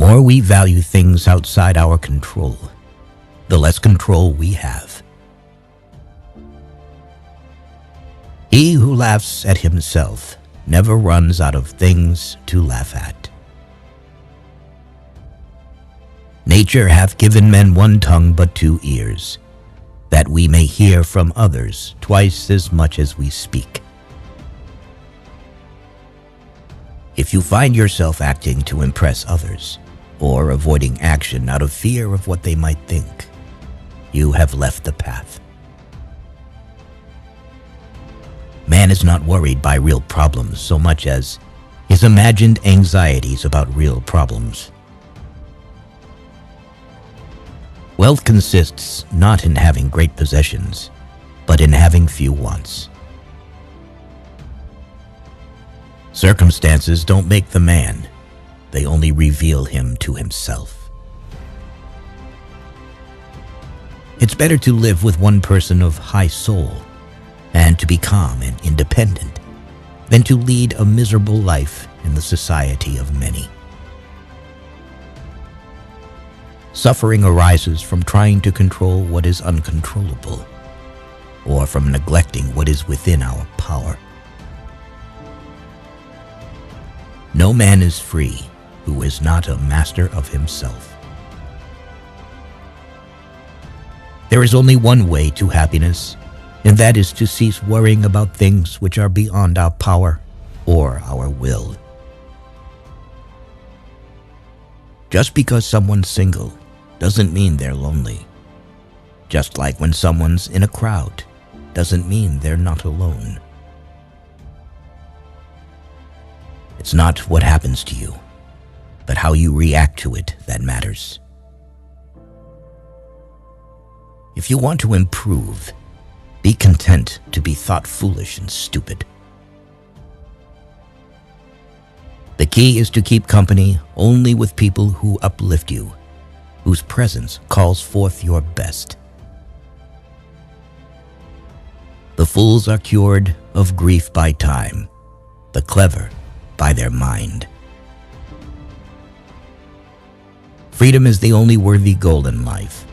more we value things outside our control, the less control we have. He who laughs at himself never runs out of things to laugh at. Nature hath given men one tongue but two ears, that we may hear from others twice as much as we speak. If you find yourself acting to impress others, or avoiding action out of fear of what they might think, you have left the path. Man is not worried by real problems so much as his imagined anxieties about real problems. Wealth consists not in having great possessions, but in having few wants. Circumstances don't make the man, they only reveal him to himself. It's better to live with one person of high soul and to be calm and independent than to lead a miserable life in the society of many. Suffering arises from trying to control what is uncontrollable, or from neglecting what is within our power. No man is free who is not a master of himself. There is only one way to happiness, and that is to cease worrying about things which are beyond our power or our will. Just because someone's single doesn't mean they're lonely. Just like when someone's in a crowd doesn't mean they're not alone. It's not what happens to you, but how you react to it that matters. If you want to improve, be content to be thought foolish and stupid. The key is to keep company only with people who uplift you, whose presence calls forth your best. The fools are cured of grief by time, the clever by their mind. Freedom is the only worthy goal in life.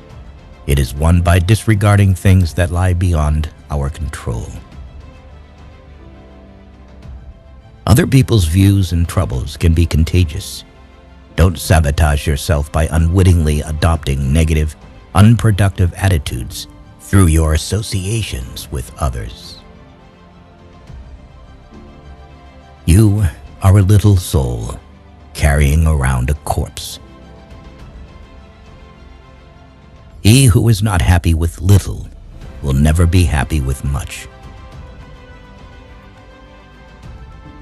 It is won by disregarding things that lie beyond our control. Other people's views and troubles can be contagious. Don't sabotage yourself by unwittingly adopting negative, unproductive attitudes through your associations with others. You are a little soul carrying around a corpse. He who is not happy with little will never be happy with much.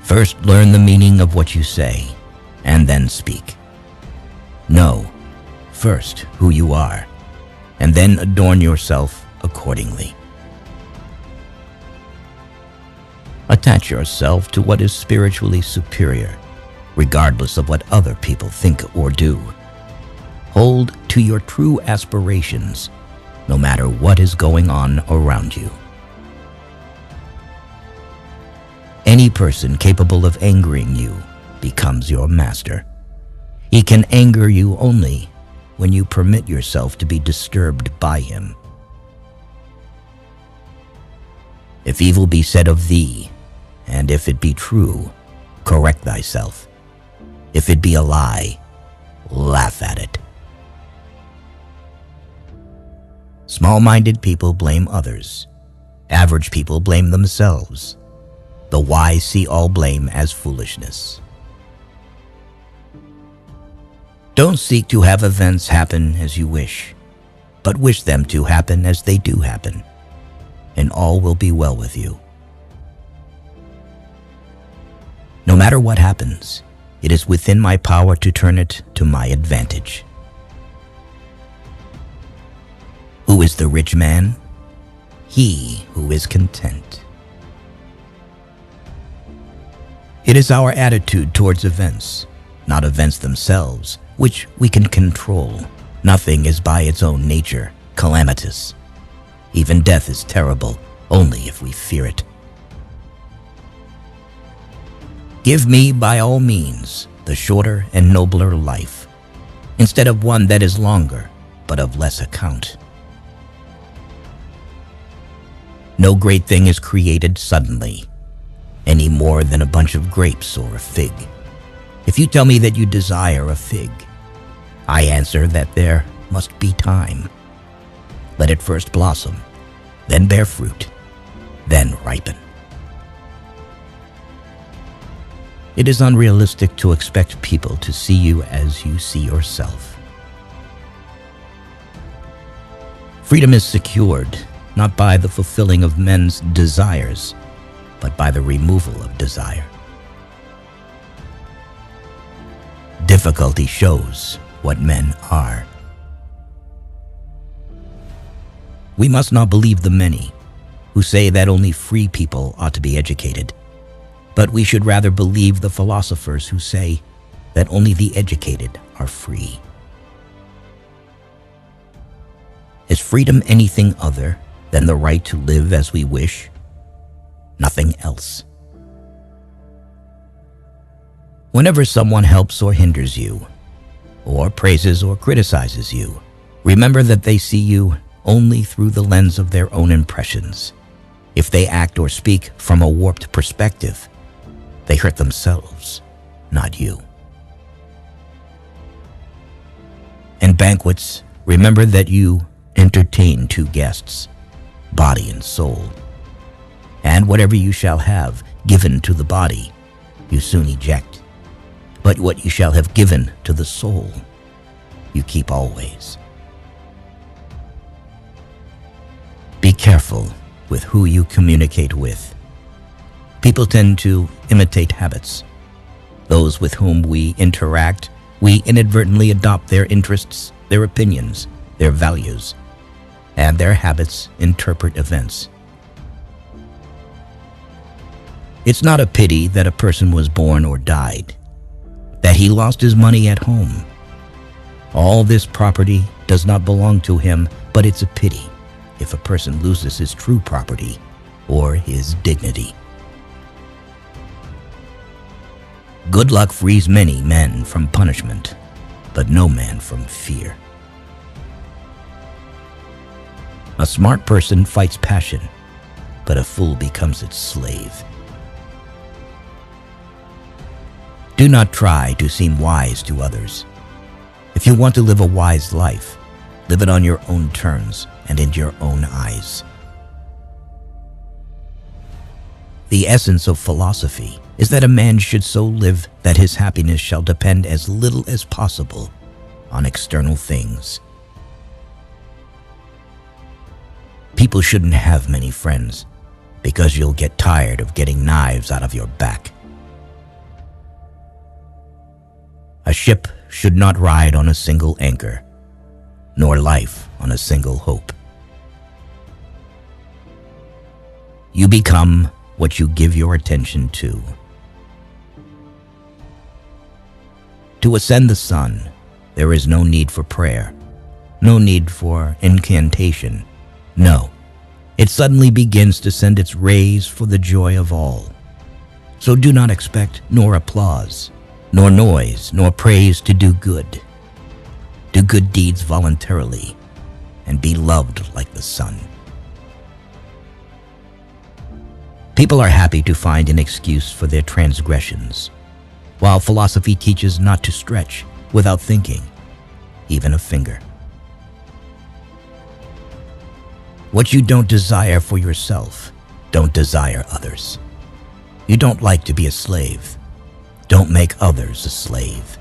First, learn the meaning of what you say, and then speak. Know, first, who you are, and then adorn yourself accordingly. Attach yourself to what is spiritually superior, regardless of what other people think or do. Hold to your true aspirations, no matter what is going on around you. Any person capable of angering you becomes your master. He can anger you only when you permit yourself to be disturbed by him. If evil be said of thee, and if it be true, correct thyself. If it be a lie, laugh at it. Small-minded people blame others. Average people blame themselves. The wise see all blame as foolishness. Don't seek to have events happen as you wish, but wish them to happen as they do happen, and all will be well with you. No matter what happens, it is within my power to turn it to my advantage. Who is the rich man? He who is content. It is our attitude towards events, not events themselves, which we can control. Nothing is by its own nature calamitous. Even death is terrible, only if we fear it. Give me, by all means, the shorter and nobler life, instead of one that is longer, but of less account. No great thing is created suddenly, any more than a bunch of grapes or a fig. If you tell me that you desire a fig, I answer that there must be time. Let it first blossom, then bear fruit, then ripen. It is unrealistic to expect people to see you as you see yourself. Freedom is secured not by the fulfilling of men's desires, but by the removal of desire. Difficulty shows what men are. We must not believe the many who say that only free people ought to be educated, but we should rather believe the philosophers who say that only the educated are free. Is freedom anything other than the right to live as we wish? Nothing else. Whenever someone helps or hinders you, or praises or criticizes you, remember that they see you only through the lens of their own impressions. If they act or speak from a warped perspective, they hurt themselves, not you. In banquets, remember that you entertain two guests, body and soul. And whatever you shall have given to the body, you soon eject. But what you shall have given to the soul, you keep always. Be careful with who you communicate with. People tend to imitate habits. Those with whom we interact, we inadvertently adopt their interests, their opinions, their values, and their habits interpret events. It's not a pity that a person was born or died, that he lost his money at home. All this property does not belong to him, but it's a pity if a person loses his true property or his dignity. Good luck frees many men from punishment, but no man from fear. A smart person fights passion, but a fool becomes its slave. Do not try to seem wise to others. If you want to live a wise life, live it on your own terms and in your own eyes. The essence of philosophy is that a man should so live that his happiness shall depend as little as possible on external things. People shouldn't have many friends because you'll get tired of getting knives out of your back. A ship should not ride on a single anchor, nor life on a single hope. You become what you give your attention to. To ascend the sun, there is no need for prayer, no need for incantation. No, it suddenly begins to send its rays for the joy of all. So do not expect nor applause, nor noise, nor praise to do good. Do good deeds voluntarily, and be loved like the sun. People are happy to find an excuse for their transgressions, while philosophy teaches not to stretch without thinking, even a finger. What you don't desire for yourself, don't desire others. You don't like to be a slave. Don't make others a slave.